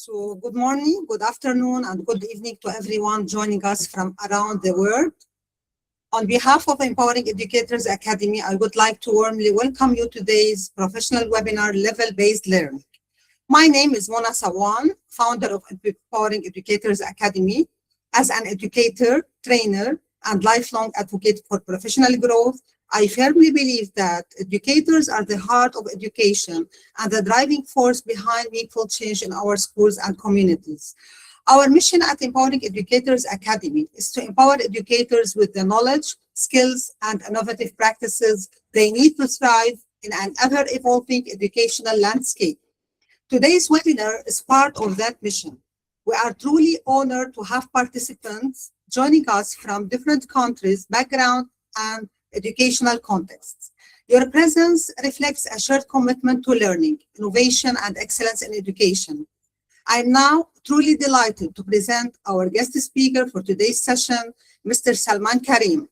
So, good morning, good afternoon, and good evening to everyone joining us from around the world. On behalf of Empowering Educators Academy, I would like to warmly welcome you to today's professional webinar, Level-Based Learning. My name is Mona Sawan, founder of Empowering Educators Academy. As an educator, trainer, and lifelong advocate for professional growth, I firmly believe that educators are the heart of education and the driving force behind meaningful change in our schools and communities. Our mission at Empowering Educators Academy is to empower educators with the knowledge, skills, and innovative practices they need to thrive in an ever-evolving educational landscape. Today's webinar is part of that mission. We are truly honored to have participants joining us from different countries, background, and educational contexts. Your presence reflects a shared commitment to learning, innovation, and excellence in education. I am now truly delighted to present our guest speaker for today's session, Mr. Salman Karim.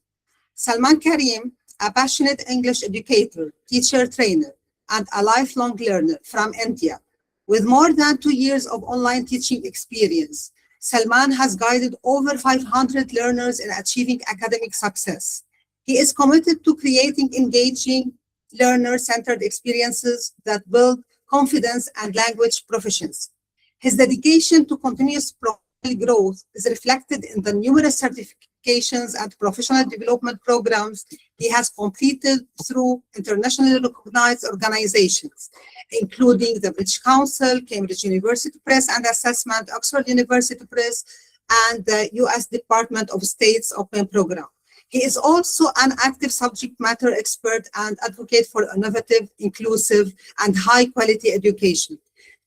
Salman Karim, a passionate English educator, teacher trainer, and a lifelong learner from India. With more than 2 years of online teaching experience, Salman has guided over 500 learners in achieving academic success. He is committed to creating engaging, learner-centered experiences that build confidence and language proficiency. His dedication to continuous professional growth is reflected in the numerous certifications and professional development programs he has completed through internationally recognized organizations, including the British Council, Cambridge University Press and Assessment, Oxford University Press, and the U.S. Department of State's Open Program. He is also an active subject matter expert and advocate for innovative, inclusive, and high-quality education.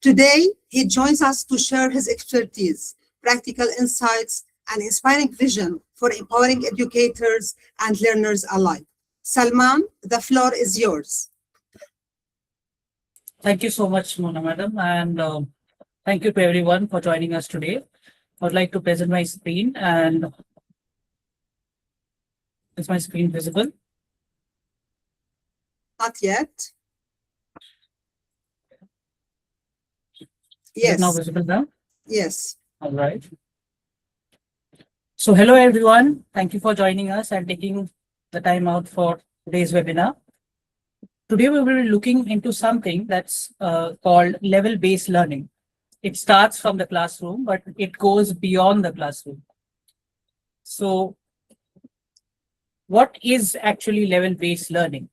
Today, he joins us to share his expertise, practical insights, and inspiring vision for empowering educators and learners alike. Salman, the floor is yours. Thank you so much, Mona Madam, and thank you to everyone for joining us today. I would like to present my screen, and is my screen visible? Not yet. Is it Yes. now visible now? Yes. All right. So hello, everyone. Thank you for joining us and taking the time out for today's webinar. Today, we will be looking into something that's called level-based learning. It starts from the classroom, but it goes beyond the classroom. So what is actually level-based learning?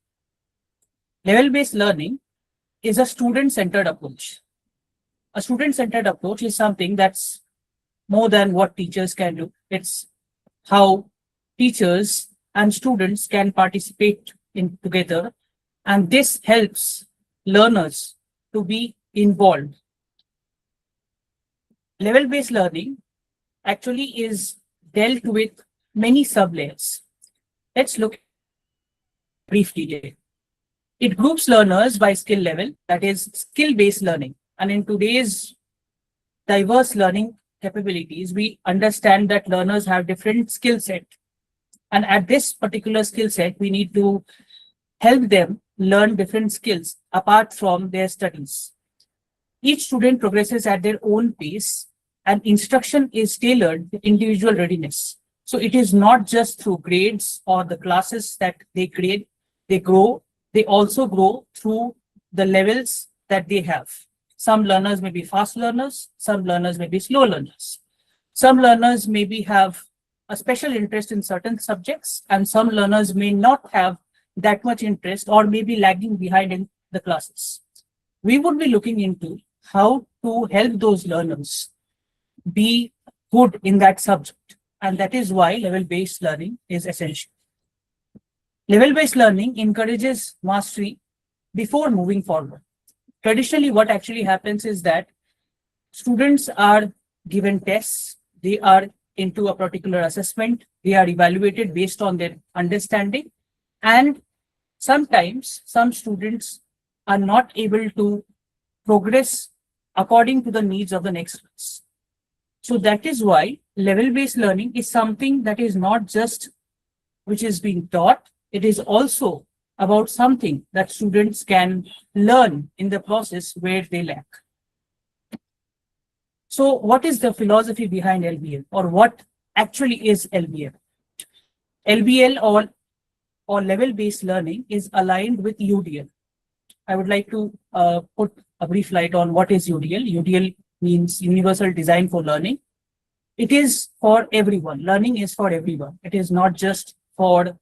Level-based learning is a student-centered approach. A student-centered approach is something that's more than what teachers can do. It's how teachers and students can participate in together, and this helps learners to be involved. Level-based learning actually is dealt with many sub-layers. Let's look briefly. It groups learners by skill level, that is skill-based learning. And in today's diverse learning capabilities, we understand that learners have different skill set. And at this particular skill set, we need to help them learn different skills apart from their studies. Each student progresses at their own pace, and instruction is tailored to individual readiness. So it is not just through grades or the classes that they grade, they grow, they also grow through the levels that they have. Some learners may be fast learners, some learners may be slow learners. Some learners maybe have a special interest in certain subjects, and some learners may not have that much interest or may be lagging behind in the classes. We would be looking into how to help those learners be good in that subject. And that is why level-based learning is essential. Level-based learning encourages mastery before moving forward. Traditionally, what actually happens is that students are given tests, they are into a particular assessment, they are evaluated based on their understanding, and sometimes some students are not able to progress according to the needs of the next class. So that is why level-based learning is something that is not just which is being taught, it is also about something that students can learn in the process where they lack. So what is the philosophy behind LBL, or what actually is LBL? LBL, or level-based learning, is aligned with UDL. I would like to put a brief light on what is UDL. UDL means Universal Design for Learning. It is for everyone. Learning is for everyone. It is not just for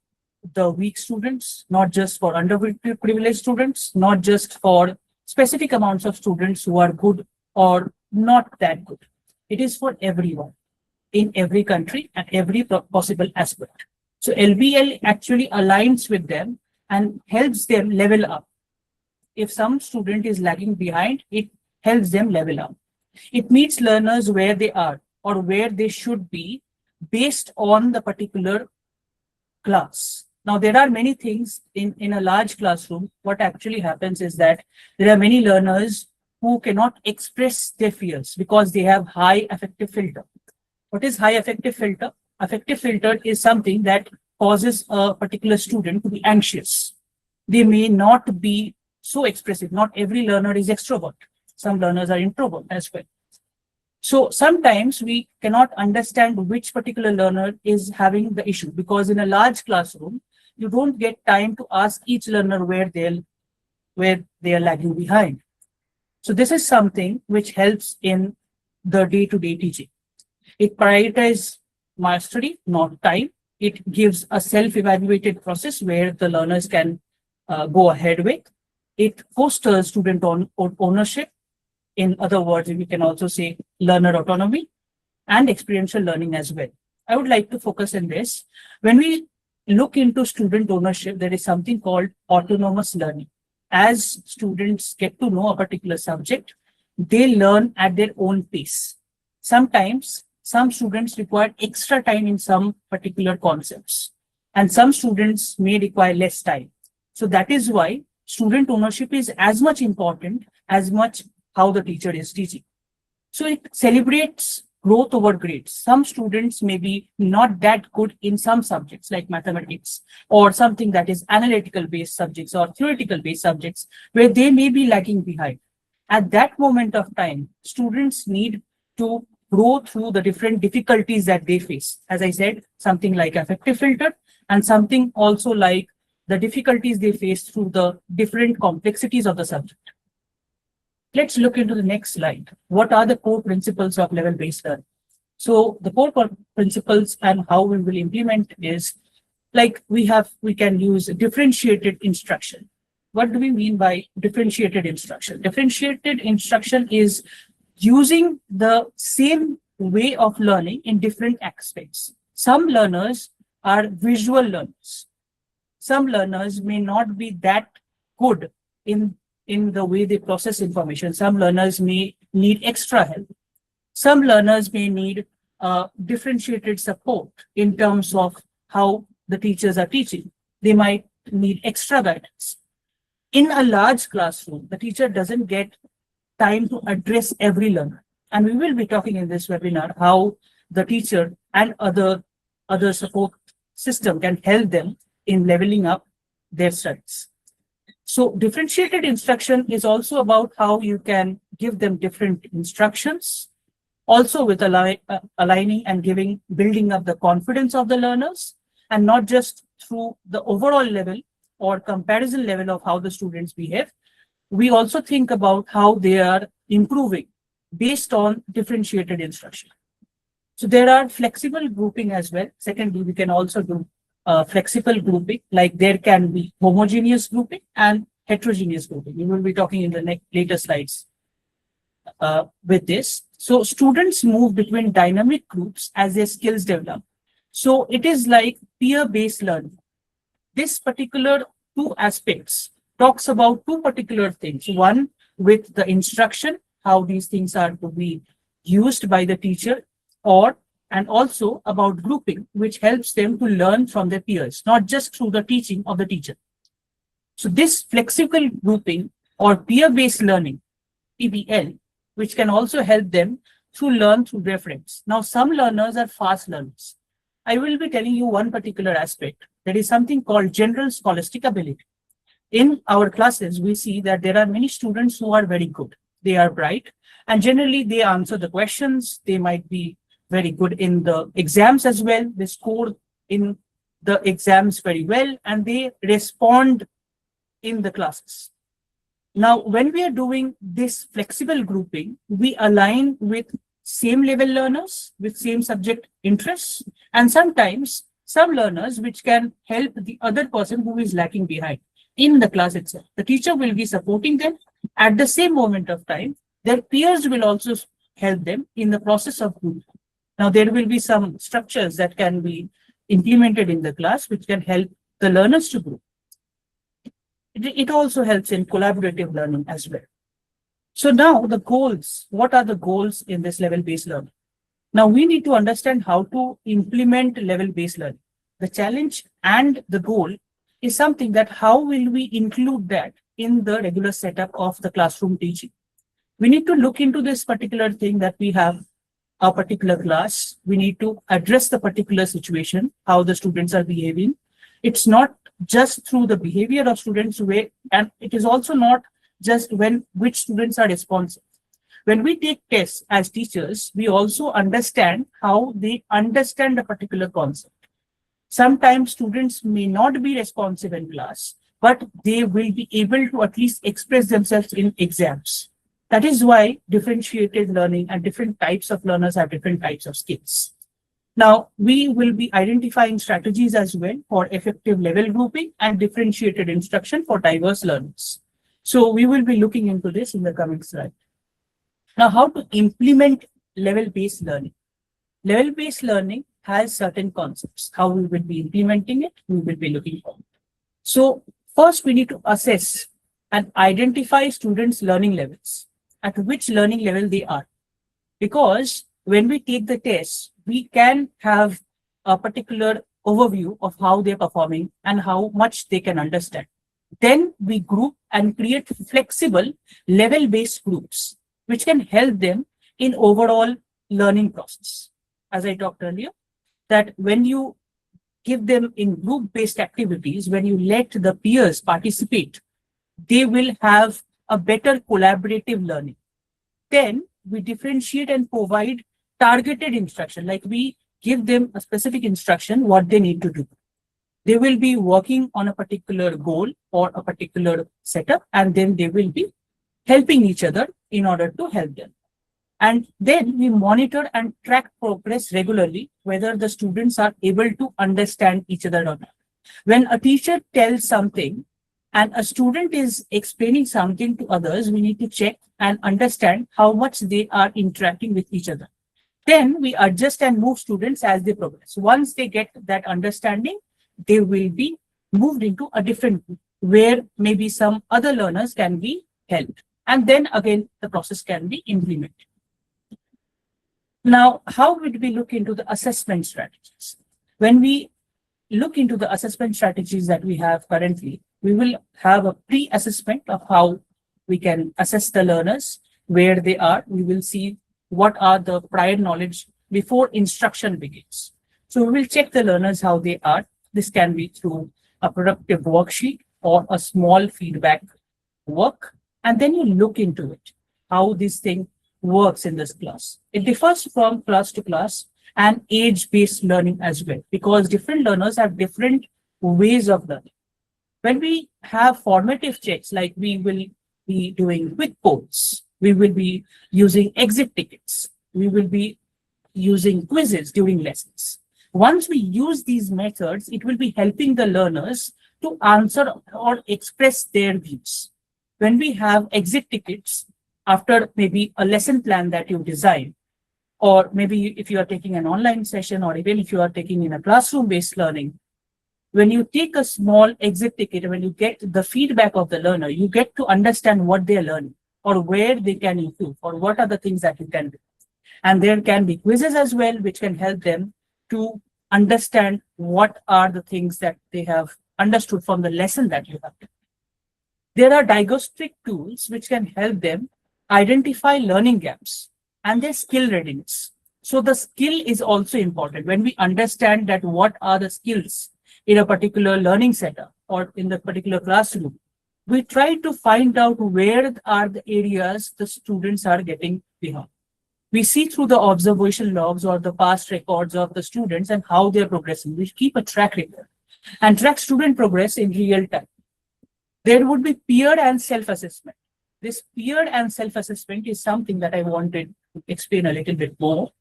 the weak students, not just for underprivileged students, not just for specific amounts of students who are good or not that good. It is for everyone in every country and every possible aspect. So LBL actually aligns with them and helps them level up. If some student is lagging behind, it helps them level up. It meets learners where they are or where they should be based on the particular class. Now, there are many things in a large classroom. What actually happens is that there are many learners who cannot express their fears because they have high affective filter. What is high affective filter? Affective filter is something that causes a particular student to be anxious. They may not be so expressive. Not every learner is extrovert. Some learners are introvert as well. So sometimes we cannot understand which particular learner is having the issue, because in a large classroom, you don't get time to ask each learner where they are lagging behind. So this is something which helps in the day-to-day teaching. It prioritizes mastery, not time. It gives a self-evaluated process where the learners can go ahead with. It fosters student ownership. In other words, we can also say learner autonomy and experiential learning as well. I would like to focus on this. When we look into student ownership, there is something called autonomous learning. As students get to know a particular subject, they learn at their own pace. Sometimes some students require extra time in some particular concepts, and some students may require less time. So that is why student ownership is as much important as much how the teacher is teaching. So it celebrates growth over grades. Some students may be not that good in some subjects like mathematics or something that is analytical based subjects or theoretical based subjects where they may be lagging behind. At that moment of time, students need to grow through the different difficulties that they face. As I said, something like affective filter, and something also like the difficulties they face through the different complexities of the subject. Let's look into the next slide. What are the core principles of level-based learning? So the core principles and how we will implement is like we can use differentiated instruction. What do we mean by differentiated instruction? Differentiated instruction is using the same way of learning in different aspects. Some learners are visual learners. Some learners may not be that good in the way they process information. Some learners may need extra help. Some learners may need differentiated support in terms of how the teachers are teaching. They might need extra guidance. In a large classroom, the teacher doesn't get time to address every learner. And we will be talking in this webinar how the teacher and other support system can help them in leveling up their studies. So differentiated instruction is also about how you can give them different instructions, also with aligning and building up the confidence of the learners, and not just through the overall level or comparison level of how the students behave. We also think about how they are improving based on differentiated instruction. So there are flexible grouping as well. Secondly, we can also do flexible grouping, like there can be homogeneous grouping and heterogeneous grouping. We will be talking in the later slides with this. So students move between dynamic groups as their skills develop. So it is like peer-based learning. This particular two aspects talks about two particular things. One, with the instruction, how these things are to be used by the teacher, and also about grouping, which helps them to learn from their peers, not just through the teaching of the teacher. So this flexible grouping or peer-based learning, PBL, which can also help them to learn through reference. Now, some learners are fast learners. I will be telling you one particular aspect. There is something called general scholastic ability. In our classes, we see that there are many students who are very good. they are bright, and generally they answer the questions. They might be very good in the exams as well. They score in the exams very well, and they respond in the classes. Now, when we are doing this flexible grouping, we align with same level learners with same subject interests, and sometimes some learners which can help the other person who is lacking behind in the class itself. The teacher will be supporting them at the same moment of time. Their peers will also help them in the process of group. Now, there will be some structures that can be implemented in the class which can help the learners to group. It also helps in collaborative learning as well. So now the goals, what are the goals in this level-based learning? Now we need to understand how to implement level-based learning. The challenge and the goal is something that how will we include that in the regular setup of the classroom teaching? We need to look into this particular thing that we have a particular class. We need to address the particular situation, how the students are behaving. It's not just through the behavior of students, and it is also not just which students are responsive. When we take tests as teachers, we also understand how they understand a particular concept. Sometimes students may not be responsive in class, but they will be able to at least express themselves in exams. That is why differentiated learning and different types of learners have different types of skills. Now, we will be identifying strategies as well for effective level grouping and differentiated instruction for diverse learners. So we will be looking into this in the coming slide. Now, how to implement level-based learning? Level-based learning has certain concepts. How we will be implementing it, we will be looking for. So first, we need to assess and identify students' learning levels, at which learning level they are. Because when we take the test, we can have a particular overview of how they're performing and how much they can understand. Then we group and create flexible level-based groups, which can help them in overall learning process. As I talked earlier, that when you give them in group-based activities, when you let the peers participate, they will have a better collaborative learning. Then we differentiate and provide targeted instruction, like we give them a specific instruction, what they need to do. They will be working on a particular goal or a particular setup, and then they will be helping each other in order to help them. And then we monitor and track progress regularly, whether the students are able to understand each other or not. When a teacher tells something and a student is explaining something to others, we need to check and understand how much they are interacting with each other. Then we adjust and move students as they progress. Once they get that understanding, they will be moved into a different group where maybe some other learners can be helped. And then again, the process can be implemented. Now, how would we look into the assessment strategies? When we look into the assessment strategies that we have currently, we will have a pre-assessment of how we can assess the learners, where they are. We will see what are the prior knowledge before instruction begins. So we will check the learners how they are. This can be through a productive worksheet or a small feedback work. And then you look into it, how this thing works in this class. It differs from class to class and age-based learning as well, because different learners have different ways of learning. When we have formative checks, like we will be doing quick polls, we will be using exit tickets, we will be using quizzes during lessons. Once we use these methods, it will be helping the learners to answer or express their views. When we have exit tickets after maybe a lesson plan that you design, or maybe if you are taking an online session, or even if you are taking in a classroom-based learning, when you take a small exit ticket, when you get the feedback of the learner, you get to understand what they're learning or where they can improve or what are the things that you can do. And there can be quizzes as well, which can help them to understand what are the things that they have understood from the lesson that you have done. There are diagnostic tools which can help them identify learning gaps and their skill readiness. So the skill is also important. When we understand that what are the skills in a particular learning setup or in the particular classroom, we try to find out where are the areas the students are getting behind. We see through the observation logs or the past records of the students and how they're progressing. We keep a track record and track student progress in real time. There would be peer and self-assessment. This peer and self-assessment is something that I wanted to explain a little bit more.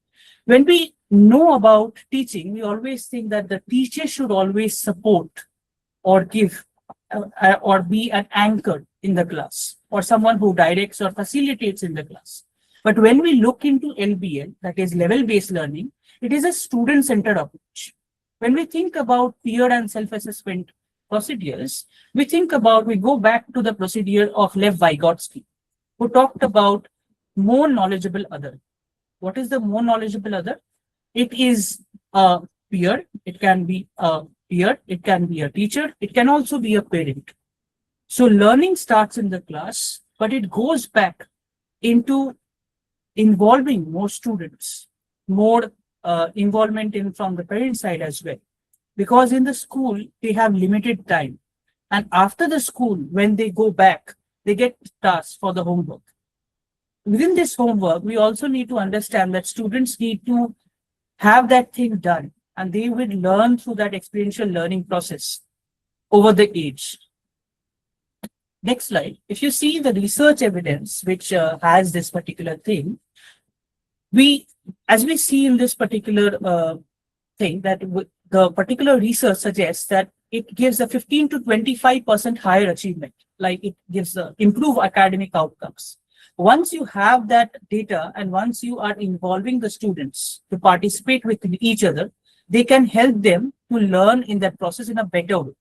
When we know about teaching, we always think that the teacher should always support or give or be an anchor in the class or someone who directs or facilitates in the class. But when we look into LBL, that is level-based learning, it is a student-centered approach. When we think about peer and self-assessment procedures, we go back to the procedure of Lev Vygotsky, who talked about more knowledgeable other. What is the more knowledgeable other? It is a peer. It can be a peer. It can be a teacher. It can also be a parent. So learning starts in the class, but it goes back into involving more students, more involvement from the parent side as well. Because in the school, they have limited time. And after the school, when they go back, they get tasks for the homework. Within this homework, we also need to understand that students need to have that thing done, and they will learn through that experiential learning process over the age. Next slide. If you see the research evidence, which has this particular thing, as we see in this particular thing, that the particular research suggests that it gives a 15 to 25% higher achievement, like it gives improve academic outcomes. Once you have that data and once you are involving the students to participate with each other, they can help them to learn in that process in a better way.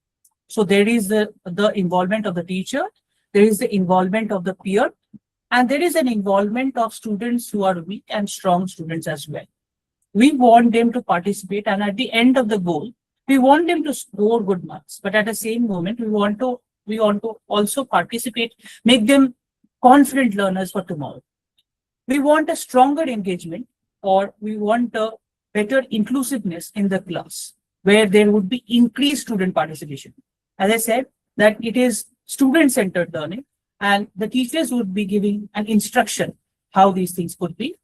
So there is the involvement of the teacher, there is the involvement of the peer, and there is an involvement of students who are weak and strong students as well. We want them to participate, and at the end of the goal, we want them to score good marks. But at the same moment, we want to also participate, make them confident learners for tomorrow. We want a stronger engagement, or we want a better inclusiveness in the class, where there would be increased student participation. As I said, that it is student-centered learning, and the teachers would be giving an instruction how these things could be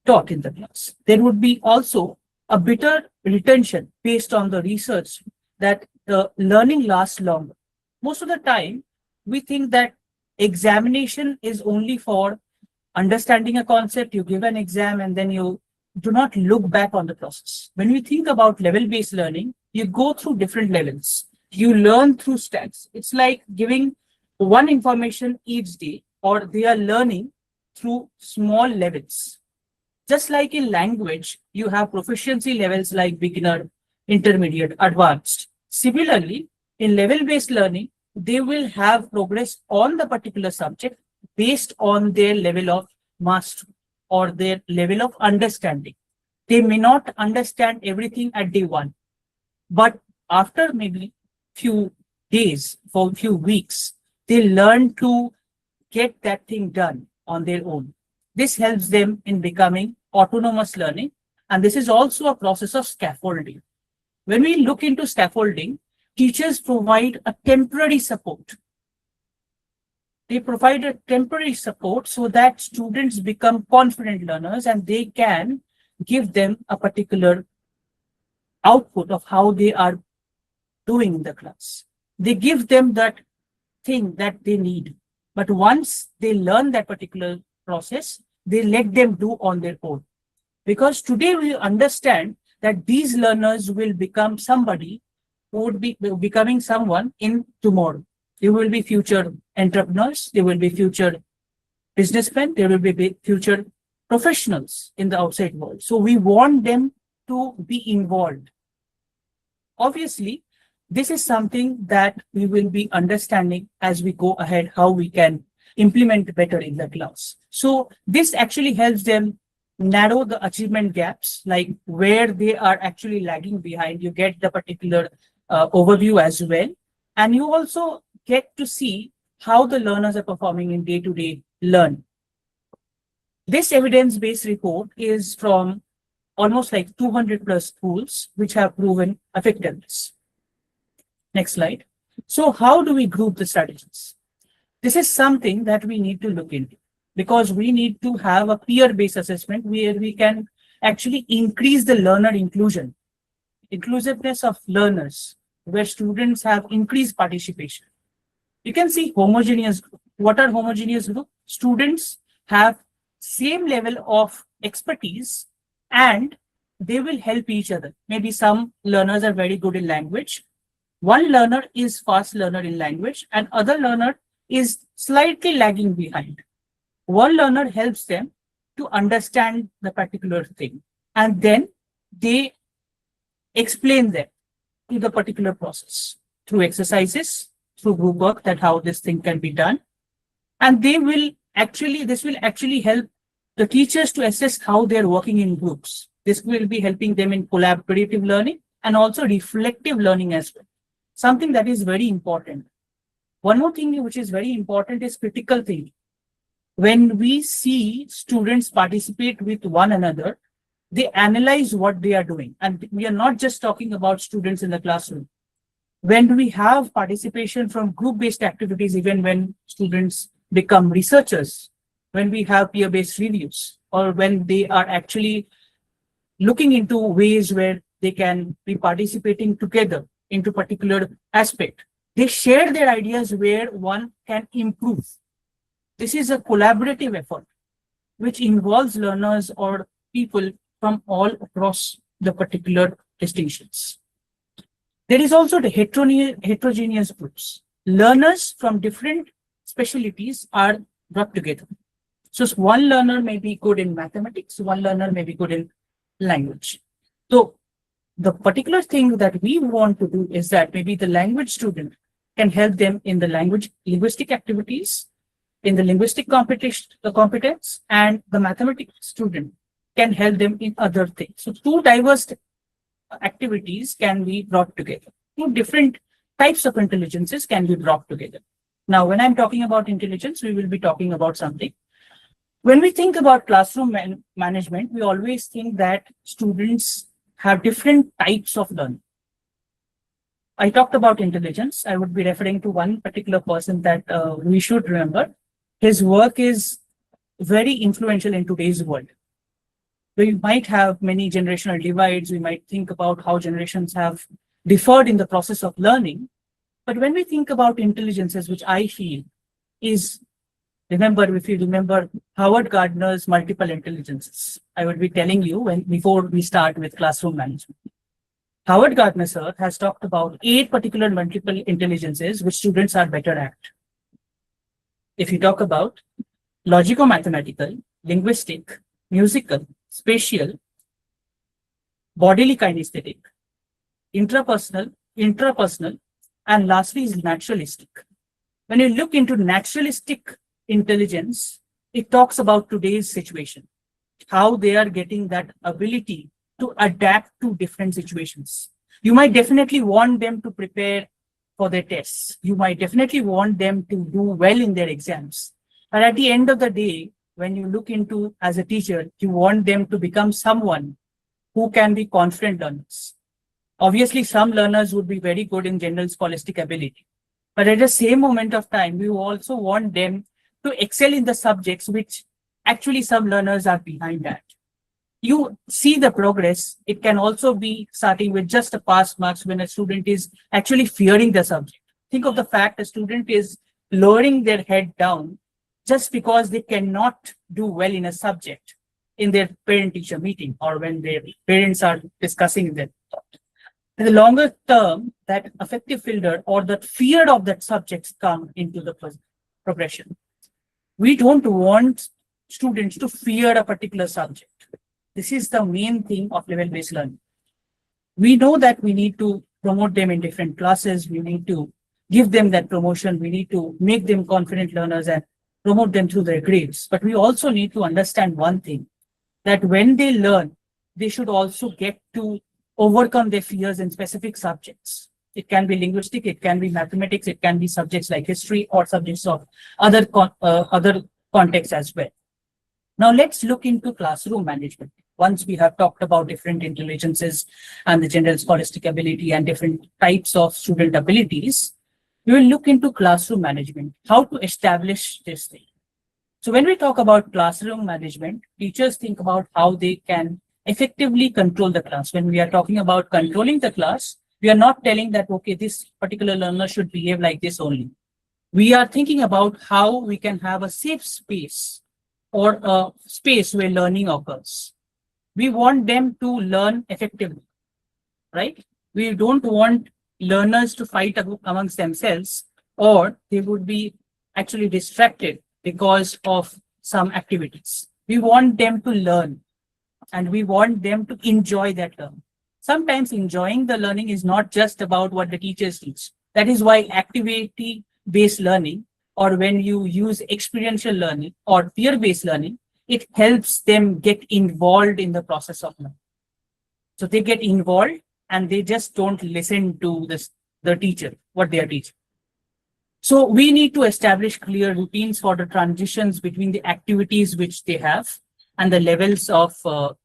taught in the class. There would be also a better retention based on the research that the learning lasts longer. Most of the time, we think that examination is only for understanding a concept. You give an exam and then you do not look back on the process. When we think about level-based learning, you go through different levels. You learn through stats. It's like giving one information each day, or they are learning through small levels. Just like in language, you have proficiency levels like beginner, intermediate, advanced. Similarly, in level-based learning, they will have progress on the particular subject based on their level of mastery or their level of understanding. They may not understand everything at day one, but after maybe few days, for a few weeks, they learn to get that thing done on their own. This helps them in becoming autonomous learning, and this is also a process of scaffolding. When we look into scaffolding, teachers provide a temporary support. They provide a temporary support so that students become confident learners and they can give them a particular output of how they are doing in the class. They give them that thing that they need. But once they learn that particular process, they let them do on their own. Because today we understand that these learners will become somebody who would be becoming someone in tomorrow. They will be future entrepreneurs, they will be future businessmen, they will be future professionals in the outside world. So we want them to be involved. Obviously, this is something that we will be understanding as we go ahead, how we can implement better in the class. So this actually helps them narrow the achievement gaps, like where they are actually lagging behind. You get the particular overview as well. And you also get to see how the learners are performing in day-to-day learning. This evidence-based report is from almost like 200 plus schools, which have proven effectiveness. Next slide. So how do we group the strategies? This is something that we need to look into, because we need to have a peer-based assessment where we can actually increase the learner inclusiveness of learners, where students have increased participation. You can see homogeneous. What are homogeneous group? Students have same level of expertise and they will help each other. Maybe some learners are very good in language. One learner is fast learner in language and other learner is slightly lagging behind. One learner helps them to understand the particular thing and then they explain them to the particular process through exercises, through group work, that how this thing can be done. And this will actually help the teachers to assess how they're working in groups. This will be helping them in collaborative learning and also reflective learning as well. Something that is very important. One more thing which is very important is critical thinking. When we see students participate with one another, they analyze what they are doing. And we are not just talking about students in the classroom. When we have participation from group-based activities, even when students become researchers, when we have peer-based reviews, or when they are actually looking into ways where they can be participating together into particular aspect, they share their ideas where one can improve. This is a collaborative effort which involves learners or people from all across the particular distinctions. There is also the heterogeneous groups. Learners from different specialties are brought together. So one learner may be good in mathematics, one learner may be good in language. So the particular thing that we want to do is that maybe the language student can help them in the linguistic activities, in the linguistic competence, and the mathematics student can help them in other things. So two diverse activities can be brought together. Two different types of intelligences can be brought together. Now, when I'm talking about intelligence, we will be talking about something. When we think about classroom management, we always think that students have different types of learning. I talked about intelligence. I would be referring to one particular person that we should remember. His work is very influential in today's world. We might have many generational divides. We might think about how generations have differed in the process of learning. But when we think about intelligences, which I feel is, if you remember Howard Gardner's multiple intelligences, I would be telling you before we start with classroom management. Howard Gardner, sir, has talked about 8 particular multiple intelligences which students are better at. If you talk about logico-mathematical, linguistic, musical, spatial, bodily kinesthetic, intrapersonal, and lastly is naturalistic. When you look into naturalistic intelligence, it talks about today's situation, how they are getting that ability to adapt to different situations. You might definitely want them to prepare for their tests. You might definitely want them to do well in their exams. But at the end of the day, when you look into as a teacher, you want them to become someone who can be confident learners. Obviously, some learners would be very good in general scholastic ability. But at the same moment of time, we also want them to excel in the subjects which actually some learners are behind at. You see the progress. It can also be starting with just a pass marks when a student is actually fearing the subject. Think of the fact a student is lowering their head down just because they cannot do well in a subject in their parent-teacher meeting or when their parents are discussing them. In the longer term, that affective filter or that fear of that subjects come into the progression. We don't want students to fear a particular subject. This is the main thing of level-based learning. We know that we need to promote them in different classes. We need to give them that promotion. We need to make them confident learners and promote them through their grades. But we also need to understand one thing, that when they learn, they should also get to overcome their fears in specific subjects. It can be linguistic, it can be mathematics, it can be subjects like history or subjects of other contexts as well. Now let's look into classroom management. Once we have talked about different intelligences and the general scholastic ability and different types of student abilities, We will look into classroom management, how to establish this thing. So when we talk about classroom management, teachers think about how they can effectively control the class. When we are talking about controlling the class, we are not telling that, okay, this particular learner should behave like this only. We are thinking about how we can have a safe space or a space where learning occurs. We want them to learn effectively, right? We don't want learners to fight amongst themselves, or they would be actually distracted because of some activities. We want them to learn and we want them to enjoy that learning. Sometimes enjoying the learning is not just about what the teachers teach. That is why activity-based learning, or when you use experiential learning or peer-based learning, it helps them get involved in the process of learning. So they get involved and they just don't listen to the teacher, what they are teaching. So we need to establish clear routines for the transitions between the activities which they have and the levels of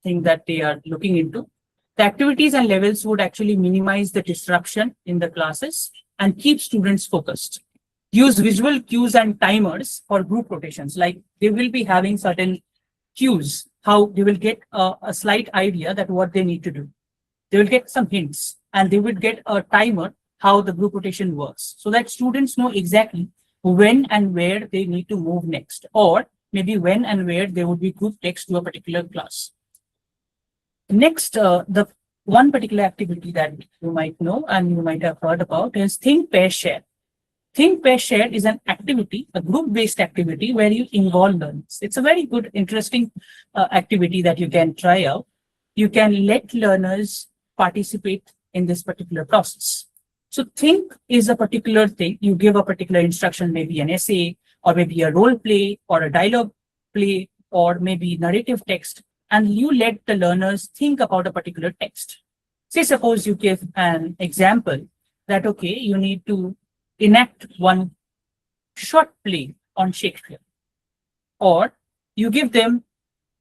thing that they are looking into. The activities and levels would actually minimize the disruption in the classes and keep students focused. Use visual cues and timers for group rotations, like they will be having certain cues, how they will get a slight idea that what they need to do. They will get some hints and they would get a timer how the group rotation works, so that students know exactly when and where they need to move next, or maybe when and where they would be grouped next to a particular class. Next, the one particular activity that you might know and you might have heard about is Think, Pair, Share. Think, Pair, Share is an activity, a group-based activity where you involve learners. It's a very good, interesting activity that you can try out. You can let learners participate in this particular process. So think is a particular thing. You give a particular instruction, maybe an essay, or maybe a role play, or a dialogue play, or maybe narrative text, and you let the learners think about a particular text. Say, suppose you give an example that, okay, you need to enact one short play on Shakespeare, or you give them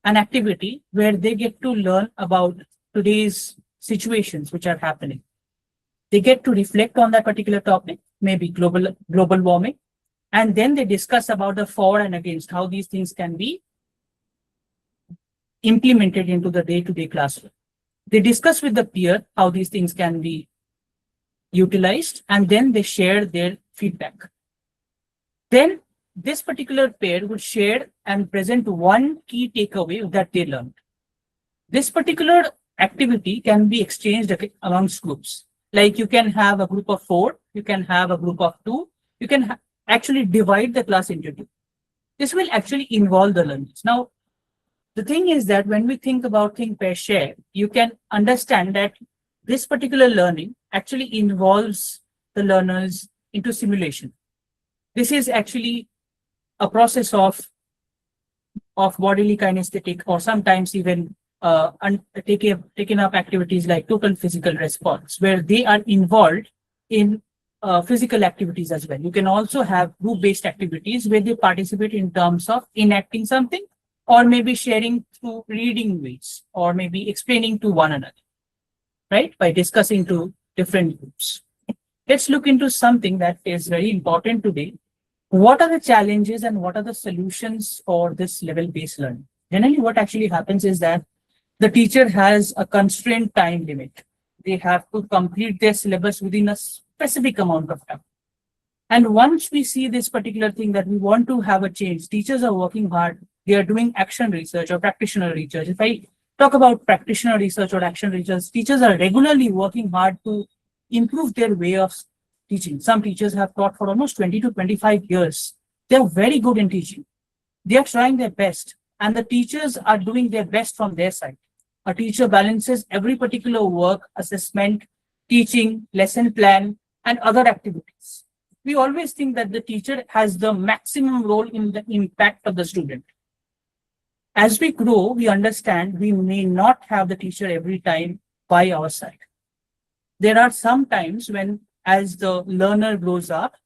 an activity where they get to learn about today's situations which are happening. They get to reflect on that particular topic, maybe global warming, and then they discuss about the for and against, how these things can be implemented into the day-to-day classroom. They discuss with the peer how these things can be utilized, and then they share their feedback. Then this particular pair would share and present one key takeaway that they learned. This particular activity can be exchanged amongst groups. Like you can have a group of 4, you can have a group of 2, you can actually divide the class into 2. This will actually involve the learners. Now, the thing is that when we think about Think, Pair, Share, you can understand that this particular learning actually involves the learners into simulation. This is actually a process of bodily kinesthetic, or sometimes even taking up activities like total physical response, where they are involved in physical activities as well. You can also have group-based activities where they participate in terms of enacting something, or maybe sharing through reading ways, or maybe explaining to one another, right? By discussing to different groups. Let's look into something that is very important today. What are the challenges and what are the solutions for this level-based learning? Generally, what actually happens is that the teacher has a constrained time limit. They have to complete their syllabus within a specific amount of time. And once we see this particular thing that we want to have a change, teachers are working hard. They are doing action research or practitioner research. If I talk about practitioner research or action research, teachers are regularly working hard to improve their way of teaching. Some teachers have taught for almost 20 to 25 years. They are very good in teaching. They are trying their best, and the teachers are doing their best from their side. A teacher balances every particular work, assessment, teaching, lesson plan, and other activities. We always think that the teacher has the maximum role in the impact of the student. As we grow, we understand we may not have the teacher every time by our side. There are some times when, as the learner grows up,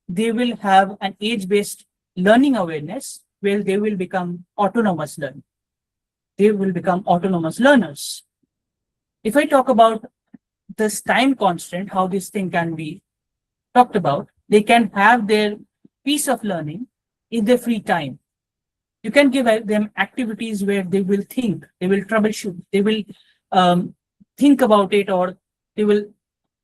they will have an age-based learning awareness where they will become autonomous learning. They will become autonomous learners. If I talk about this time constant, how this thing can be talked about, They can have their piece of learning in their free time. You can give them activities where they will think, they will troubleshoot, they will think about it, or they will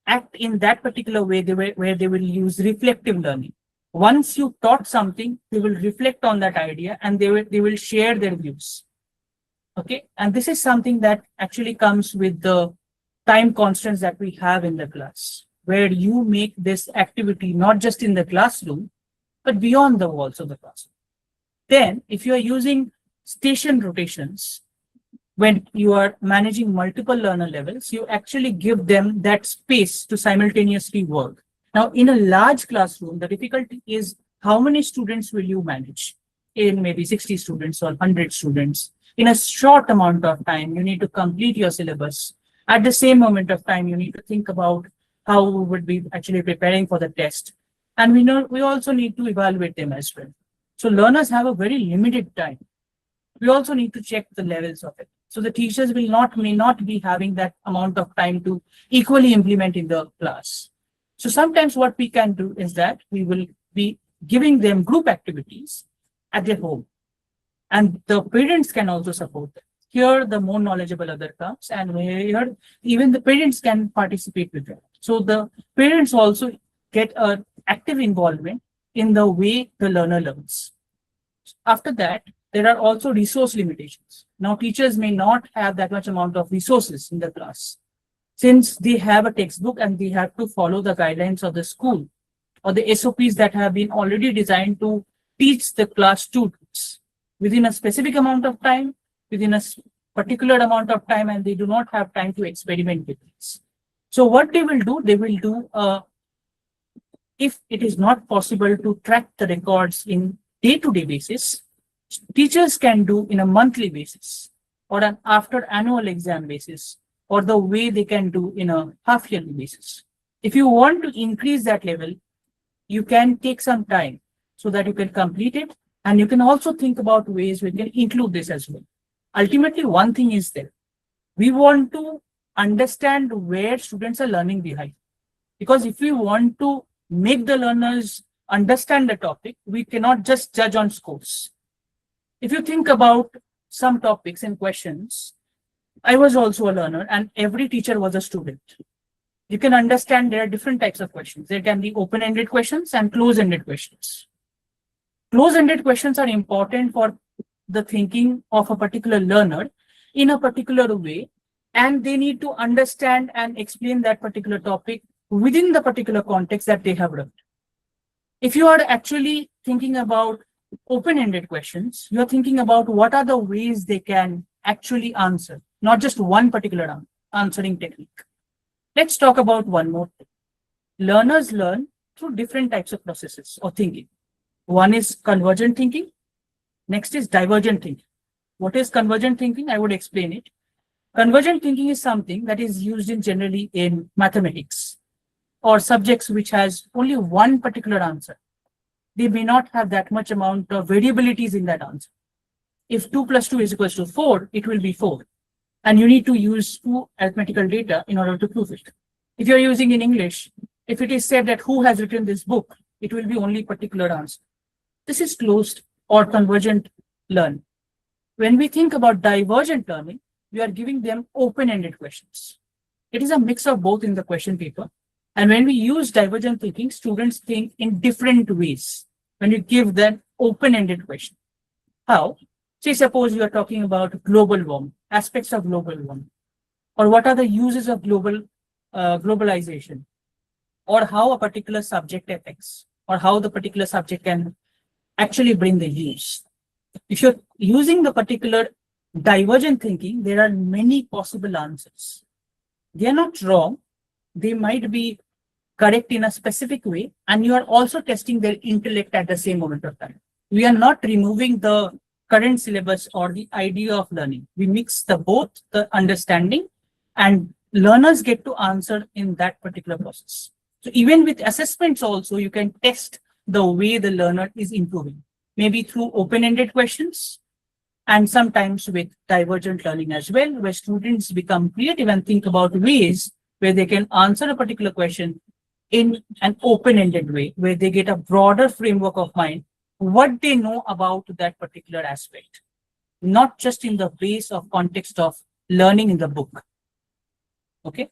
act in that particular way where they will use reflective learning. Once you taught something, they will reflect on that idea and they will share their views. Okay, and this is something that actually comes with the time constants that we have in the class, where you make this activity not just in the classroom, but beyond the walls of the classroom. Then, if you are using station rotations, when you are managing multiple learner levels, you actually give them that space to simultaneously work. Now, in a large classroom, the difficulty is how many students will you manage? In maybe 60 students or 100 students. In a short amount of time, you need to complete your syllabus. At the same moment of time, you need to think about how we would be actually preparing for the test. And we also need to evaluate them as well. So learners have a very limited time. We also need to check the levels of it. So the teachers may not be having that amount of time to equally implement in the class. So sometimes what we can do is that we will be giving them group activities at their home. And the parents can also support them. Here, the more knowledgeable other comes, and here, even the parents can participate with them. So the parents also get an active involvement in the way the learner learns. After that, there are also resource limitations. Now, teachers may not have that much amount of resources in the class, since they have a textbook and they have to follow the guidelines of the school or the SOPs that have been already designed to teach the class students within a specific amount of time, within a particular amount of time, and they do not have time to experiment with this. So what they will do, if it is not possible to track the records in day-to-day basis, teachers can do in a monthly basis or an after annual exam basis, or the way they can do in a half-yearly basis. If you want to increase that level, you can take some time so that you can complete it, and you can also think about ways we can include this as well. Ultimately, one thing is there. We want to understand where students are learning behind. Because if we want to make the learners understand the topic, we cannot just judge on scores. If you think about some topics and questions, I was also a learner and every teacher was a student. You can understand there are different types of questions. There can be open-ended questions and close-ended questions. Close-ended questions are important for the thinking of a particular learner in a particular way, and they need to understand and explain that particular topic within the particular context that they have learned. If you are actually thinking about open-ended questions, you're thinking about what are the ways they can actually answer, not just one particular answering technique. Let's talk about one more thing. Learners learn through different types of processes or thinking. One is convergent thinking. Next is divergent thinking. What is convergent thinking? I would explain it. Convergent thinking is something that is used generally in mathematics or subjects which has only one particular answer. They may not have that much amount of variabilities in that answer. If 2 plus 2 is equals to 4, it will be 4. And you need to use 2 arithmetical data in order to prove it. If you're using in English, if it is said that who has written this book, it will be only particular answer. This is closed or convergent learning. When we think about divergent learning, we are giving them open-ended questions. It is a mix of both in the question paper. And when we use divergent thinking, students think in different ways when you give them open-ended question. How? Say, suppose you are talking about global warming, aspects of global warming, or what are the uses of globalization, or how a particular subject affects, or how the particular subject can actually bring the use. If you're using the particular divergent thinking, there are many possible answers. They are not wrong. They might be correct in a specific way, and you are also testing their intellect at the same moment of time. We are not removing the current syllabus or the idea of learning. We mix both the understanding, and learners get to answer in that particular process. So even with assessments also, you can test the way the learner is improving, maybe through open-ended questions, and sometimes with divergent learning as well, where students become creative and think about ways where they can answer a particular question in an open-ended way, where they get a broader framework of mind, what they know about that particular aspect, not just in the base of context of learning in the book. Okay.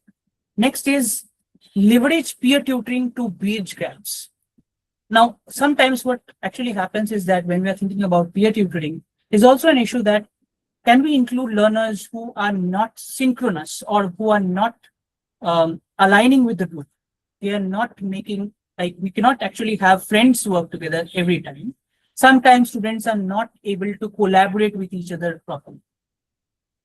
Next is leverage peer tutoring to bridge gaps. Now, sometimes what actually happens is that when we are thinking about peer tutoring, is also an issue that can we include learners who are not synchronous or who are not aligning with the group? They are not making, like, we cannot actually have friends work together every time. Sometimes students are not able to collaborate with each other properly.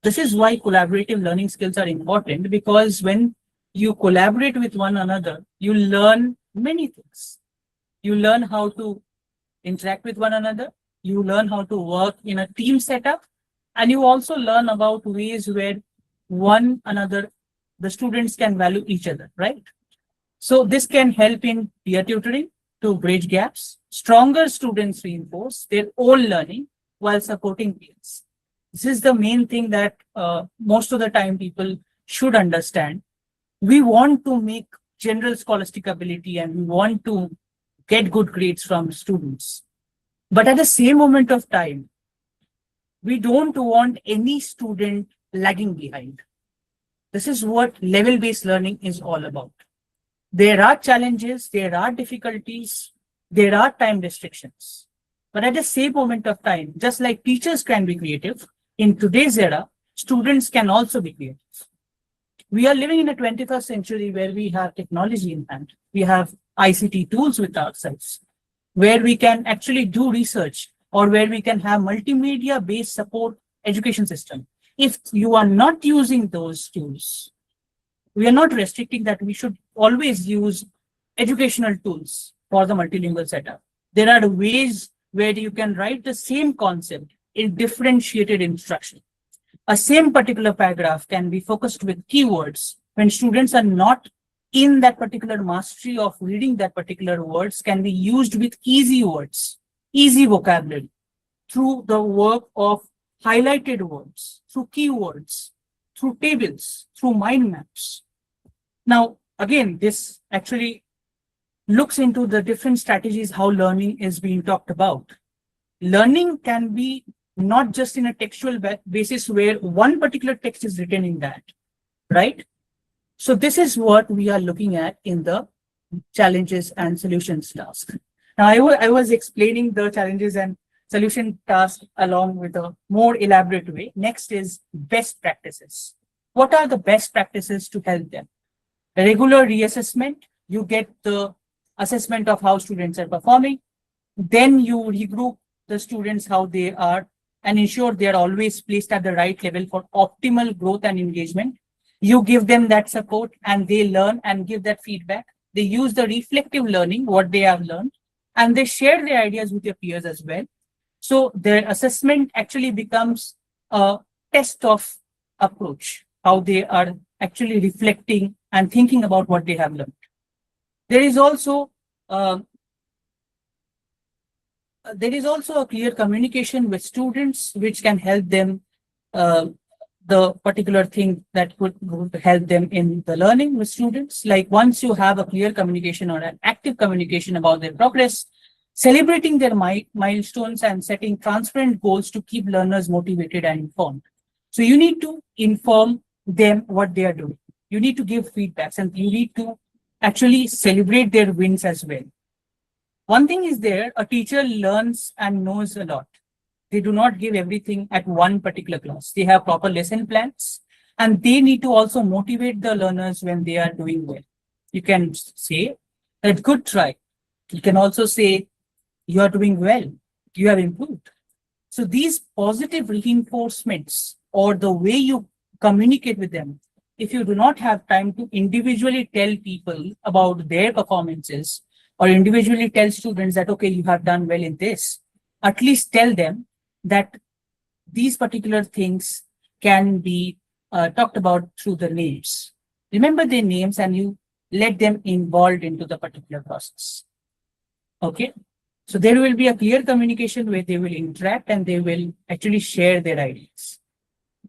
This is why collaborative learning skills are important, because when you collaborate with one another, you learn many things. You learn how to interact with one another. You learn how to work in a team setup. And you also learn about ways where one another, the students can value each other, right? So this can help in peer tutoring to bridge gaps. Stronger students reinforce their own learning while supporting peers. This is the main thing that most of the time people should understand. We want to make general scholastic ability and we want to get good grades from students. But at the same moment of time, we don't want any student lagging behind. This is what level-based learning is all about. There are challenges, there are difficulties, there are time restrictions. But at the same moment of time, just like teachers can be creative, in today's era, students can also be creative. We are living in a 21st century where we have technology in hand. We have ICT tools with ourselves, where we can actually do research or where we can have multimedia-based support education system. If you are not using those tools, we are not restricting that we should always use educational tools for the multilingual setup. There are ways where you can write the same concept in differentiated instruction. A same particular paragraph can be focused with keywords when students are not in that particular mastery of reading that particular words, can be used with easy words, easy vocabulary, through the work of highlighted words, through keywords, through tables, through mind maps. Now, again, this actually looks into the different strategies how learning is being talked about. Learning can be not just in a textual basis where one particular text is written in that, right? So this is what we are looking at in the challenges and solutions task. Now, I was explaining the challenges and solution task along with a more elaborate way. Next is best practices. What are the best practices to help them? Regular reassessment, you get the assessment of how students are performing. Then you regroup the students, how they are, and ensure they are always placed at the right level for optimal growth and engagement. You give them that support and they learn and give that feedback. They use the reflective learning, what they have learned, and they share their ideas with their peers as well. So their assessment actually becomes a test of approach, how they are actually reflecting and thinking about what they have learned. There is also a clear communication with students, which can help them the particular thing that would help them in the learning with students. Like once you have a clear communication or an active communication about their progress, celebrating their milestones and setting transparent goals to keep learners motivated and informed. So you need to inform them what they are doing. You need to give feedbacks and you need to actually celebrate their wins as well. One thing is there, a teacher learns and knows a lot. They do not give everything at one particular class. They have proper lesson plans and they need to also motivate the learners when they are doing well. You can say that good try. You can also say you are doing well, you have improved. So these positive reinforcements or the way you communicate with them, if you do not have time to individually tell people about their performances or individually tell students that, okay, you have done well in this, at least tell them that these particular things can be talked about through the names. Remember their names and you let them involved into the particular process. Okay. So there will be a clear communication where they will interact and they will actually share their ideas.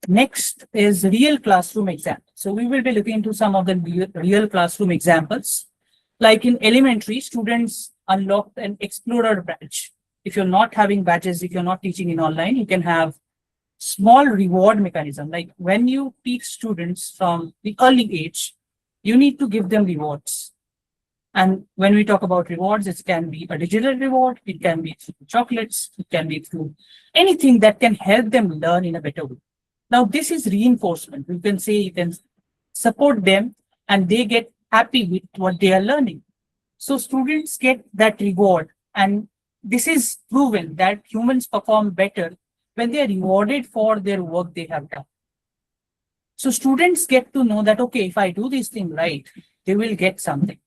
Next is real classroom example. So we will be looking into some of the real classroom examples. Like in elementary, students unlock an explorer badge. If you're not having badges, if you're not teaching in online, you can have small reward mechanism. Like when you teach students from the early age, you need to give them rewards. And when we talk about rewards, it can be a digital reward, it can be through chocolates, it can be through anything that can help them learn in a better way. Now, this is reinforcement. You can say you can support them and they get happy with what they are learning. So students get that reward. And this is proven that humans perform better when they are rewarded for their work they have done. So students get to know that, okay, if I do this thing right, they will get something.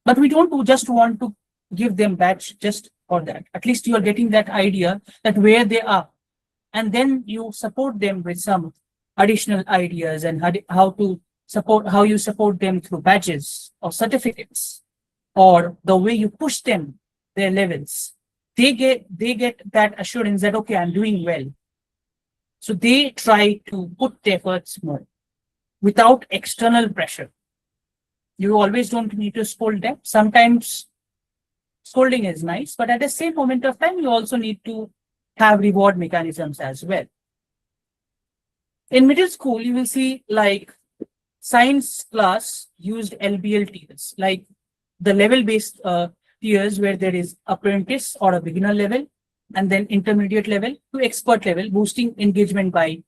But we don't just want to give them badge just for that. At least you are getting that idea that where they are. And then you support them with some additional ideas and how you support them through badges or certificates, or the way you push them their levels. They get that assurance that, okay, I'm doing well. So they try to put their efforts more without external pressure. You always don't need to scold them. Sometimes scolding is nice, but at the same moment of time, you also need to have reward mechanisms as well. In middle school, you will see like science class used LBL tiers, like the level-based tiers where there is apprentice or a beginner level, and then intermediate level to expert level, boosting engagement by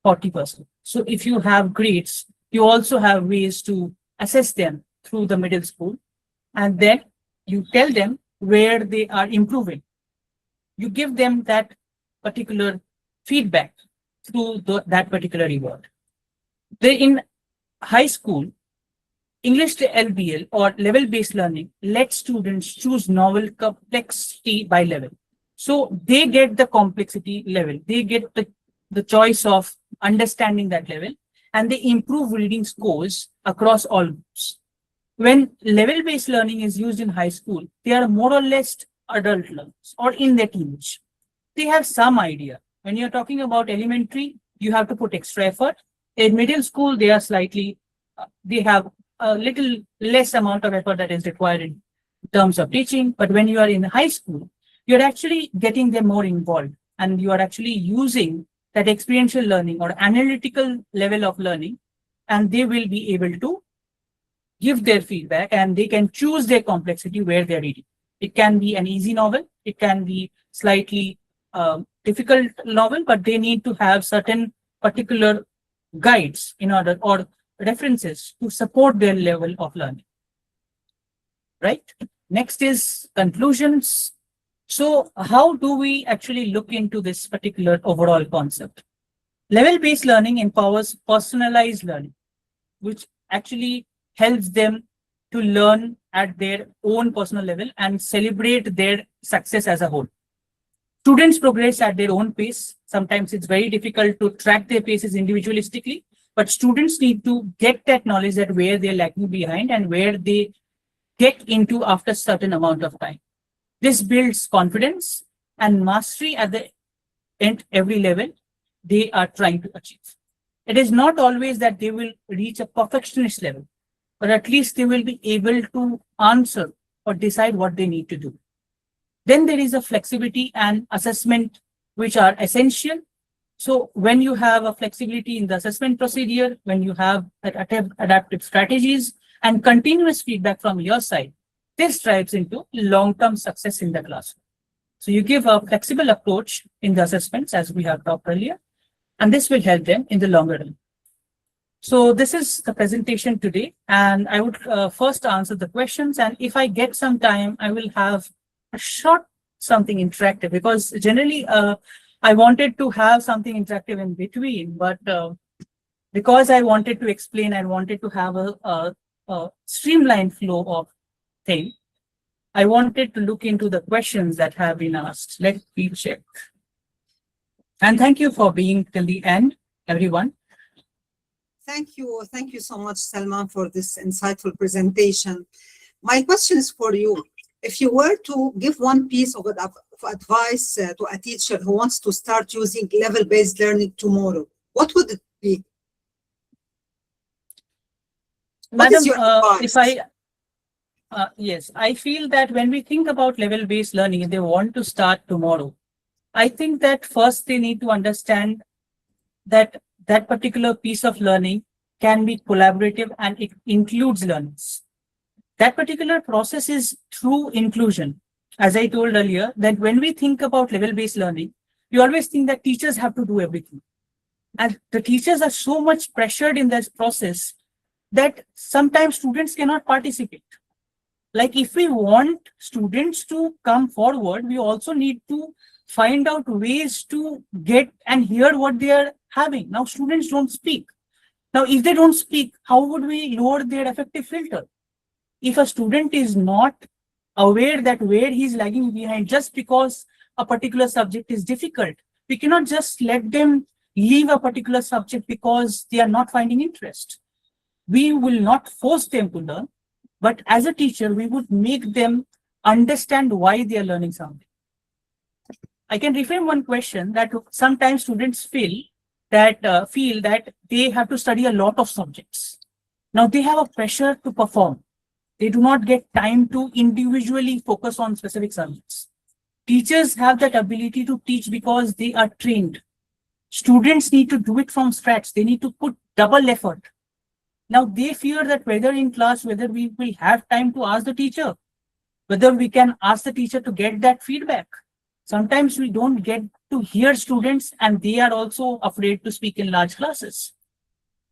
40%. So if you have grades, you also have ways to assess them through the middle school, and then you tell them where they are improving. You give them that particular feedback through that particular reward. In high school, English to LBL or level-based learning lets students choose novel complexity by level. So they get the complexity level, they get the choice of understanding that level, and they improve reading scores across all groups. When level-based learning is used in high school, they are more or less adult learners or in their teenage. They have some idea. When you're talking about elementary, you have to put extra effort. In middle school, they are they have a little less amount of effort that is required in terms of teaching. But when you are in high school, you're actually getting them more involved, and you are actually using that experiential learning or analytical level of learning, and they will be able to give their feedback and they can choose their complexity where they're reading. It can be an easy novel, it can be slightly difficult novel, but they need to have certain particular guides in order or references to support their level of learning. Right? Next is conclusions. So how do we actually look into this particular overall concept? Level-based learning empowers personalized learning, which actually helps them to learn at their own personal level and celebrate their success as a whole. Students progress at their own pace. Sometimes it's very difficult to track their paces individualistically, but students need to get that knowledge that where they're lagging behind and where they get into after a certain amount of time. This builds confidence and mastery at the end, every level they are trying to achieve. It is not always that they will reach a perfectionist level, but at least they will be able to answer or decide what they need to do. Then there is a flexibility and assessment, which are essential. So when you have a flexibility in the assessment procedure, when you have adaptive strategies and continuous feedback from your side, this drives into long-term success in the classroom. So you give a flexible approach in the assessments, as we have talked earlier, and this will help them in the longer run. So this is the presentation today, and I would first answer the questions, and if I get some time, I will have a short something interactive, because generally I wanted to have something interactive in between, but because I wanted to explain, I wanted to have a streamlined flow of thing, I wanted to look into the questions that have been asked. Let me check. And thank you for being till the end, everyone. Thank you so much, Salman, for this insightful presentation. My question is for you. If you were to give one piece of advice to a teacher who wants to start using level-based learning tomorrow, what would it be? Madam, if Yes, I feel that when we think about level-based learning, if they want to start tomorrow, I think that first they need to understand that that particular piece of learning can be collaborative and it includes learners. That particular process is through inclusion. As I told earlier, that when we think about level-based learning, we always think that teachers have to do everything. And the teachers are so much pressured in this process that sometimes students cannot participate. Like if we want students to come forward, we also need to find out ways to get and hear what they are having. Now students don't speak. Now if they don't speak, how would we lower their affective filter? If a student is not aware that where he's lagging behind just because a particular subject is difficult, we cannot just let them leave a particular subject because they are not finding interest. We will not force them to learn, but as a teacher, we would make them understand why they are learning something. I can reframe one question that sometimes students feel that they have to study a lot of subjects. Now they have a pressure to perform. They do not get time to individually focus on specific subjects. Teachers have that ability to teach because they are trained. Students need to do it from scratch. They need to put double effort. Now they fear that whether in class, whether we will have time to ask the teacher, whether we can ask the teacher to get that feedback. Sometimes we don't get to hear students and they are also afraid to speak in large classes.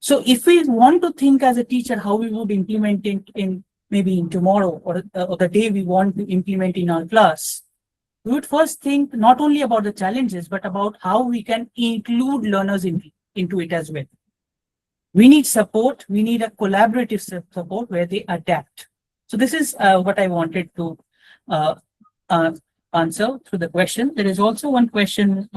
So if we want to think as a teacher how we would implement it in maybe in tomorrow or the day we want to implement in our class, we would first think not only about the challenges, but about how we can include learners into it as well. We need support. We need a collaborative support where they adapt. So this is what I wanted to answer through the question. There is also one question.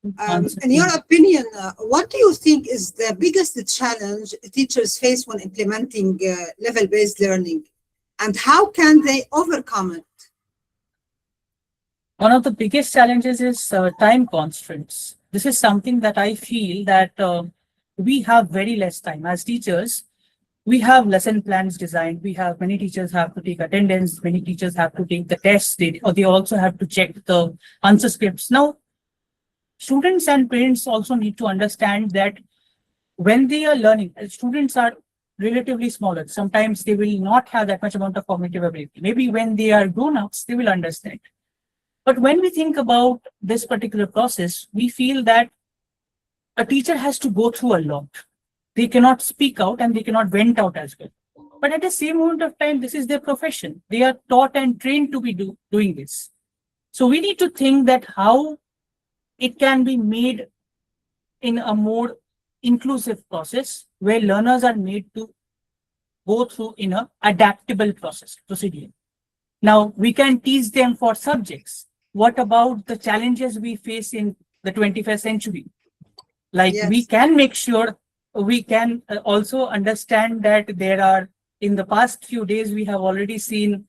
In your opinion, what do you think is the biggest challenge teachers face when implementing level-based learning, and how can they overcome it? One of the biggest challenges is time constraints. This is something that I feel that we have very less time. As teachers, we have lesson plans designed. Many teachers have to take attendance. Many teachers have to take the tests. They also have to check the answer scripts. Now, students and parents also need to understand that when they are learning, students are relatively smaller. Sometimes they will not have that much amount of cognitive ability. Maybe when they are grown-ups, they will understand. But when we think about this particular process, we feel that a teacher has to go through a lot. They cannot speak out and they cannot vent out as well. But at the same moment of time, this is their profession. They are taught and trained to be doing this. So we need to think that how it can be made in a more inclusive process where learners are made to go through in an adaptable procedure. Now, we can teach them for subjects. What about the challenges we face in the 21st century? Like Yes. we can make sure we can also understand that there are, in the past few days, we have already seen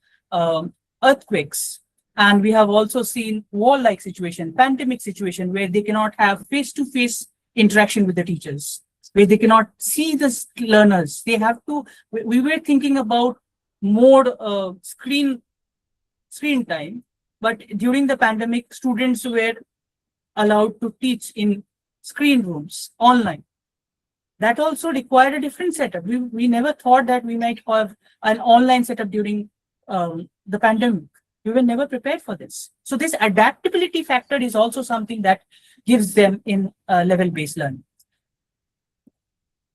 earthquakes, and we have also seen war-like situation, pandemic situation, where they cannot have face-to-face interaction with the teachers, where they cannot see the learners. They have to, we were thinking about more screen time, but during the pandemic, students were allowed to teach in screen rooms online. That also required a different setup. We never thought that we might have an online setup during the pandemic. We were never prepared for this. So this adaptability factor is also something that gives them in level-based learning.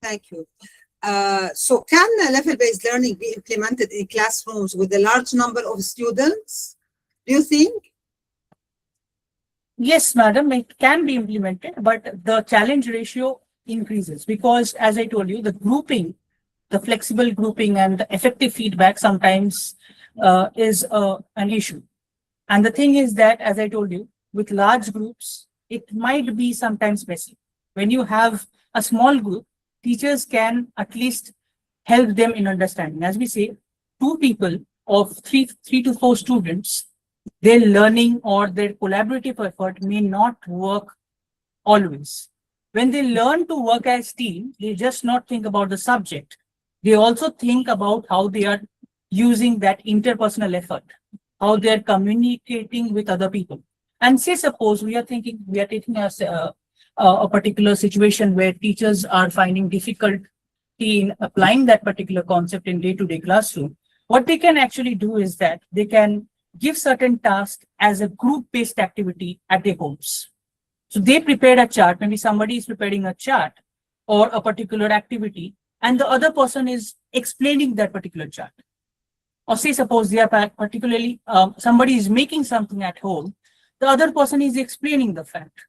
Thank you. So can level-based learning be implemented in classrooms with a large number of students, do you think? Yes, madam, it can be implemented, but the challenge ratio increases because, as I told you, the grouping, the flexible grouping and the effective feedback sometimes is an issue. And the thing is that, as I told you, with large groups, it might be sometimes messy. When you have a small group, teachers can at least help them in understanding. As we say, two people of three to four students, their learning or their collaborative effort may not work always. When they learn to work as team, they just not think about the subject. They also think about how they are using that interpersonal effort, how they're communicating with other people. And say, suppose we are taking a particular situation where teachers are finding difficulty in applying that particular concept in day-to-day classroom. What they can actually do is that they can give certain tasks as a group-based activity at their homes. So they prepared a chart, maybe somebody is preparing a chart or a particular activity, and the other person is explaining that particular chart. Or say, suppose they are particularly, somebody is making something at home, the other person is explaining the fact.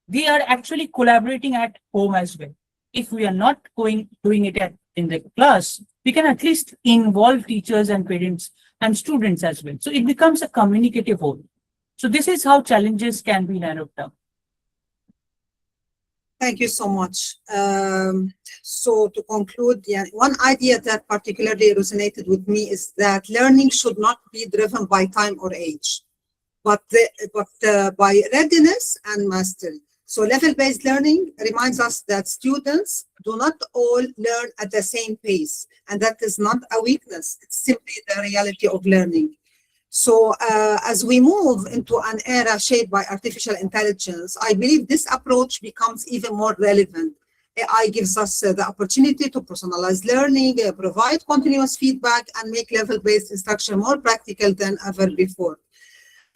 They are actually collaborating at home as well. If we are not doing it in the class, we can at least involve teachers and parents and students as well. So it becomes a communicative whole. So this is how challenges can be narrowed down. Thank you so much. So to conclude, yeah, one idea that particularly resonated with me is that learning should not be driven by time or age, but by readiness and mastery. So level-based learning reminds us that students do not all learn at the same pace, and that is not a weakness. It's simply the reality of learning. So as we move into an era shaped by artificial intelligence, I believe this approach becomes even more relevant. AI gives us the opportunity to personalize learning, provide continuous feedback, and make level-based instruction more practical than ever before.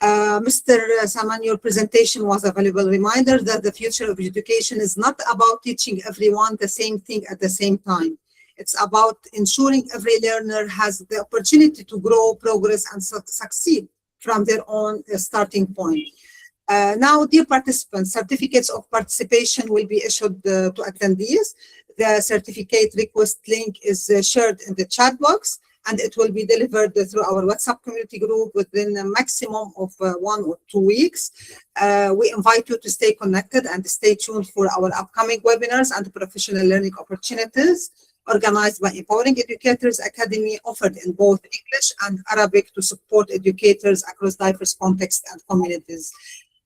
Mr. Saman, your presentation was a valuable reminder that the future of education is not about teaching everyone the same thing at the same time. It's about ensuring every learner has the opportunity to grow, progress, and succeed from their own starting point. Now, dear participants, certificates of participation will be issued to attendees. The certificate request link is shared in the chat box, and it will be delivered through our WhatsApp community group within a maximum of 1 or 2 weeks. We invite you to stay connected and stay tuned for our upcoming webinars and professional learning opportunities organized by Empowering Educators Academy, offered in both English and Arabic to support educators across diverse contexts and communities.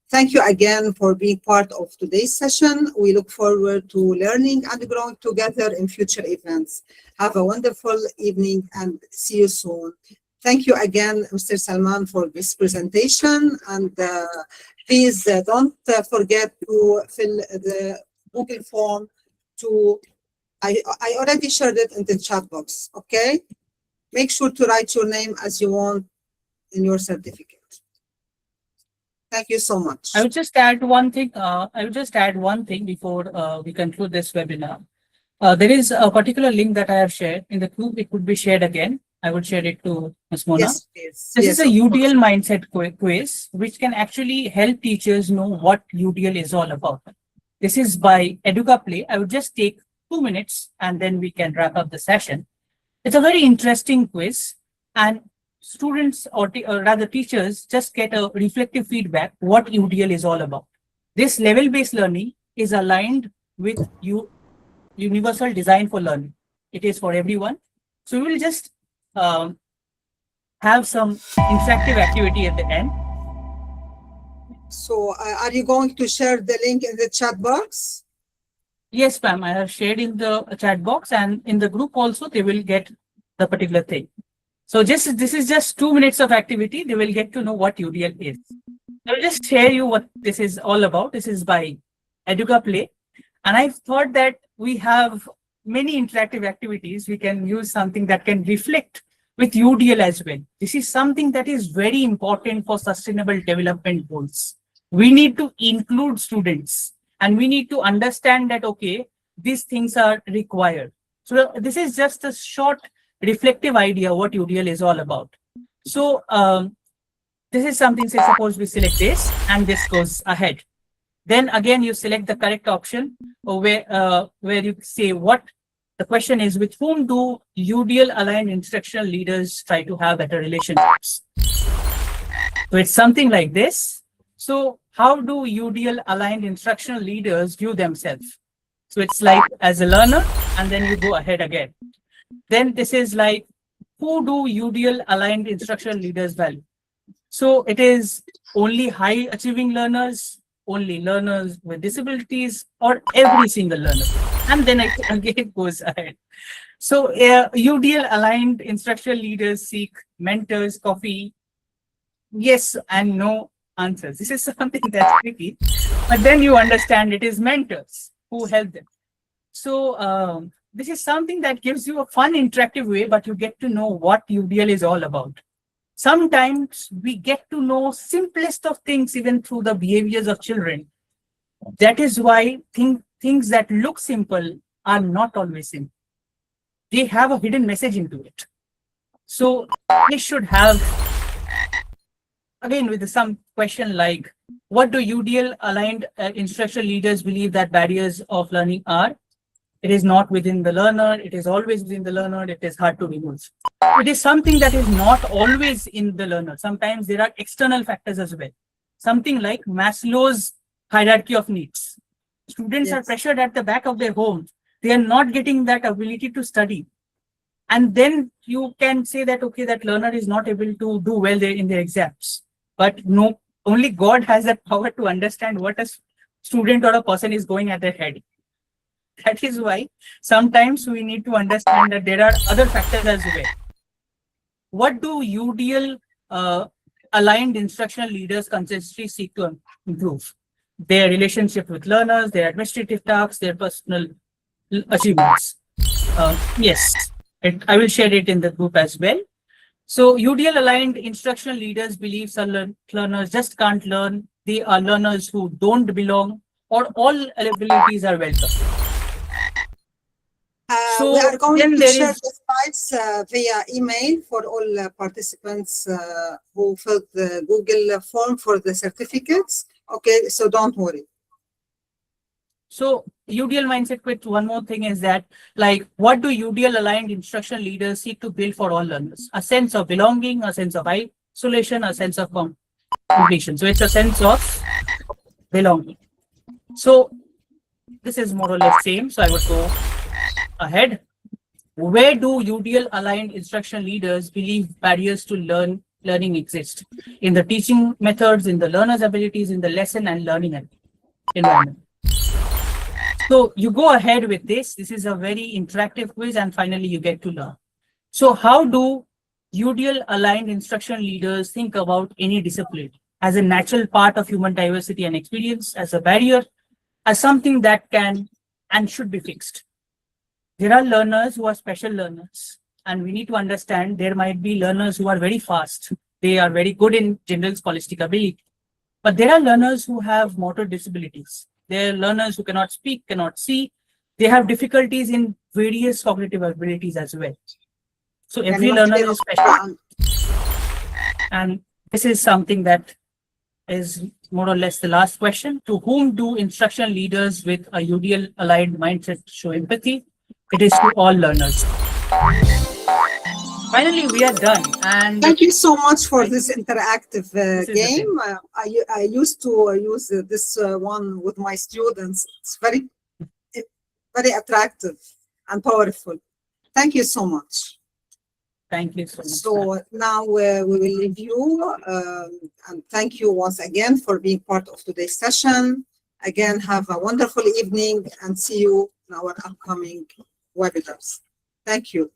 Thank you again for being part of today's session. We look forward to learning and growing together in future events. Have a wonderful evening and see you soon. Thank you again, Mr. Salman, for this presentation. And please don't forget to fill the Google form I already shared it in the chat box, okay? Make sure to write your name as you want in your certificate. Thank you so much. I would just add one thing. Before we conclude this webinar. There is a particular link that I have shared in the group. It could be shared again. I would share it to Ms. Mona. Yes, please. This is a UDL mindset quiz, which can actually help teachers know what UDL is all about. This is by Educa Play. I would just take 2 minutes and then we can wrap up the session. It's a very interesting quiz, and students or rather teachers just get a reflective feedback what UDL is all about. This level-based learning is aligned with universal design for learning. It is for everyone. So we will just have some interactive activity at the end. So are you going to share the link in the chat box? Yes, ma'am. I have shared in the chat box, and in the group also they will get the particular thing. So this is just 2 minutes of activity. They will get to know what UDL is. I will just share you what this is all about. This is by Educa Play. And I thought that we have many interactive activities. We can use something that can reflect with UDL as well. This is something that is very important for sustainable development goals. We need to include students and we need to understand that, okay, these things are required. So this is just a short reflective idea what UDL is all about. So this is something, say, suppose we select this and this goes ahead. Then again, you select the correct option where you say what the question is, with whom do UDL aligned instructional leaders try to have better relationships? So it's something like this. So how do UDL aligned instructional leaders view themselves? So it's like as a learner, and then you go ahead again. Then this is like, who do UDL aligned instructional leaders value? So it is only high achieving learners, only learners with disabilities, or every single learner. And then it again goes ahead. So UDL aligned instructional leaders seek mentors, coffee, yes and no answers. This is something that's tricky, but then you understand it is mentors who help them. So this is something that gives you a fun, interactive way, but you get to know what UDL is all about. Sometimes we get to know simplest of things even through the behaviors of children. That is why things that look simple are not always simple. They have a hidden message into it. So they should have, again, with some question like, what do UDL aligned instructional leaders believe that barriers of learning are? It is not within the learner. It is always within the learner. It is hard to remove. It is something that is not always in the learner. Sometimes there are external factors as well. Something like Maslow's hierarchy of needs. Students are pressured at the back of their home. They are not getting that ability to study. And then you can say that, okay, that learner is not able to do well there in their exams. But no, only God has that power to understand what a student or a person is going at their head. That is why sometimes we need to understand that there are other factors as well. What do UDL aligned instructional leaders consistently seek to improve? Their relationship with learners, their administrative tasks, their personal achievements. Yes, I will share it in the group as well. So UDL aligned instructional leaders believe some learners just can't learn. They are learners who don't belong, or all abilities are welcome. We are going to share the slides via email for all participants who filled the Google form for the certificates. Okay, so don't worry. So UDL mindset with one more thing is that, like, what do UDL aligned instructional leaders seek to build for all learners? A sense of belonging, a sense of isolation, a sense of completion. So it's a sense of belonging. So this is more or less same. So I would go ahead. Where do UDL aligned instructional leaders believe barriers to learning exist? In the teaching methods, in the learner's abilities, in the lesson and learning environment. So you go ahead with this. This is a very interactive quiz, and finally you get to learn. So how do UDL aligned instructional leaders think about any discipline as a natural part of human diversity and experience, as a barrier, as something that can and should be fixed? There are learners who are special learners, and we need to understand there might be learners who are very fast. They are very good in general scholastic ability, but there are learners who have motor disabilities. There are learners who cannot speak, cannot see. They have difficulties in various cognitive abilities as well. So every learner is special. And this is something that is more or less the last question. To whom do instructional leaders with a UDL aligned mindset show empathy? It is to all learners. Finally, we are done. And thank you so much for this interactive game. I used to use this one with my students. It's very attractive and powerful. Thank you so much. Thank you so much. So now we will review, and thank you once again for being part of today's session. Again, have a wonderful evening and see you in our upcoming webinars. Thank you.